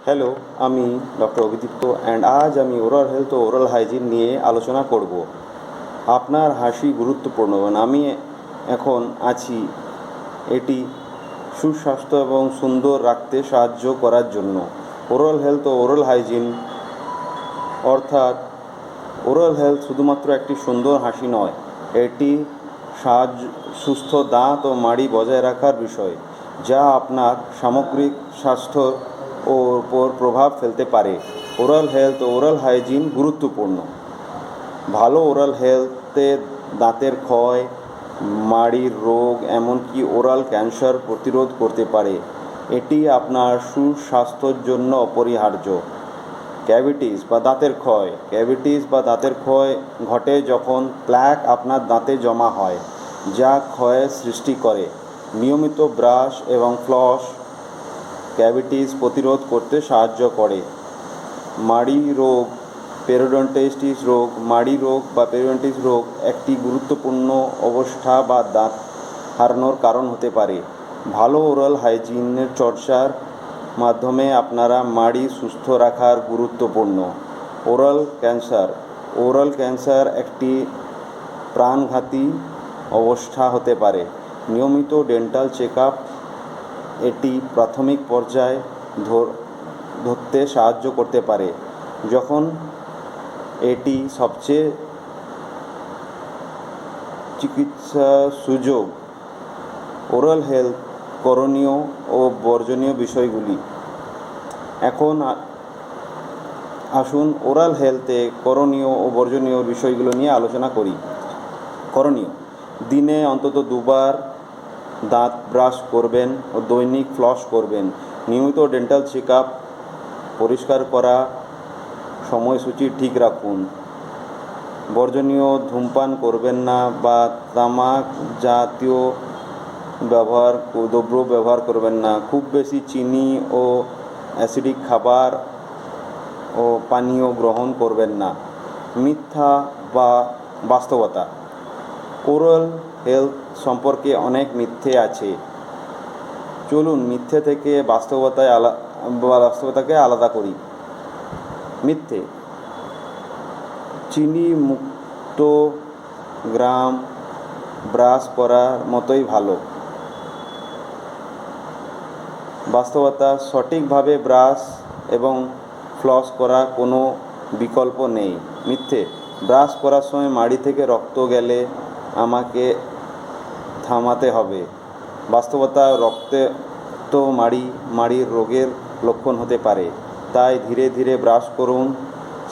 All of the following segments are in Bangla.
হ্যালো, আমি ডক্টর অভিদীপ্ত অ্যান্ড আজ আমি ওরাল হেলথ ও ওরাল হাইজিন নিয়ে আলোচনা করব। আপনার হাসি গুরুত্বপূর্ণ এবং আমি এখন আছি এটি সুস্বাস্থ্য এবং সুন্দর রাখতে সাহায্য করার জন্য। ওরাল হেলথ ও ওরাল হাইজিন অর্থাৎ ওরাল হেলথ শুধুমাত্র একটি সুন্দর হাসি নয়, এটি সুস্থ দাঁত ও মাড়ি বজায় রাখার বিষয়, যা আপনার সামগ্রিক স্বাস্থ্য ওপর প্রভাব ফেলতে পারে। ওরাল হেলথ ও ওরাল হাইজিন গুরুত্বপূর্ণ। ভালো ওরাল হেলথে দাঁতের ক্ষয়, মাড়ির রোগ, এমনকি ওরাল ক্যান্সার প্রতিরোধ করতে পারে। এটি আপনার সুস্বাস্থ্যের জন্য অপরিহার্য। ক্যাভিটিস বা দাঁতের ক্ষয় ঘটে যখন প্ল্যাক আপনার দাঁতে জমা হয়, যা ক্ষয়ের সৃষ্টি করে। নিয়মিত ব্রাশ এবং ফ্লস ক্যাভিটিস প্রতিরোধ করতে সাহায্য করে। মাড়ি রোগ, মাড়ি রোগ বা পেরিওডন্টাইটিস রোগ একটি গুরুত্বপূর্ণ অবস্থা বা দাঁত হারানোর কারণ হতে পারে। ভালো ওরাল হাইজিনের চর্চার মাধ্যমে আপনারা মাড়ি সুস্থ রাখার গুরুত্বপূর্ণ। ওরাল ক্যান্সার একটি প্রাণঘাতী অবস্থা হতে পারে। নিয়মিত ডেন্টাল চেক আপ এটি প্রাথমিক পর্যায়ে ধরতে সাহায্য করতে পারে, যখন এটি সবচেয়ে চিকিৎসা সুযোগ। ওরাল হেলথ করণীয় ও বর্জনীয় বিষয়গুলি। এখন আসুন ওরাল হেলথে করণীয় ও বর্জনীয় বিষয়গুলো নিয়ে আলোচনা করি। করণীয়: দিনে অন্তত 2 বার দাঁত ব্রাশ করবেন ও দৈনিক ফ্লস করবেন। নিয়মিত ডেন্টাল চেক আপ, পরিষ্কার করা সময়সূচি ঠিক রাখুন। বর্জনীয়: ধূমপান করবেন না বা তামাক জাতীয় দ্রব্য ব্যবহার করবেন না। খুব বেশি চিনি ও অ্যাসিডিক খাবার ও পানীয় গ্রহণ করবেন না। মিথ্যা বা বাস্তবতা: ওরাল হেলথ সম্পর্কে অনেক মিথ্যে আছে। চলুন মিথ্যে থেকে বাস্তবতাকে আলাদা করি। মিথ্যে: চিনি মুক্ত গ্রাম ব্রাশ করার মতোই ভালো। বাস্তবতা: সঠিকভাবে ব্রাশ এবং ফ্লস করার কোনো বিকল্প নেই। মিথ্যে: ব্রাশ করার সময় মাড়ি থেকে রক্ত গেলে আমাকে থামাতে হবে। বাস্তবতা: রক্তাক্ত মাড়ির রোগের লক্ষণ হতে পারে, তাই ধীরে ধীরে ব্রাশ করুন।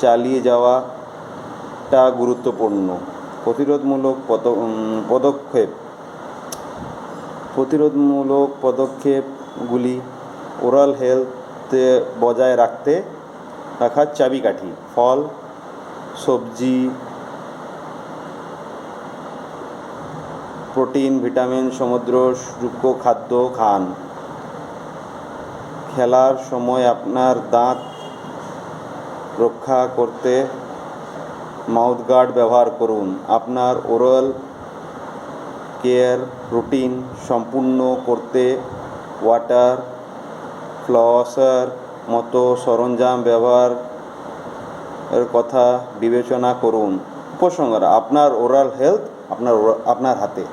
চালিয়ে যাওয়াটা গুরুত্বপূর্ণ। প্রতিরোধমূলক পদক্ষেপগুলি ওরাল হেলথ বজায় রাখার চাবিকাঠি। ফল, সবজি, প্রোটিন, ভিটামিন, সমুদ্রসূক্ষ্ম খাদ্য খান। খেলার সময় আপনার দাঁত রক্ষা করতে মাউথগার্ড ব্যবহার করুন। আপনার ওরাল কেয়ার রুটিন সম্পূর্ণ করতে ওয়াটার ফ্লসার মতো সরঞ্জাম ব্যবহারের কথা বিবেচনা করুন। উপসংহার: আপনার ওরাল হেলথ আপনার হাতে।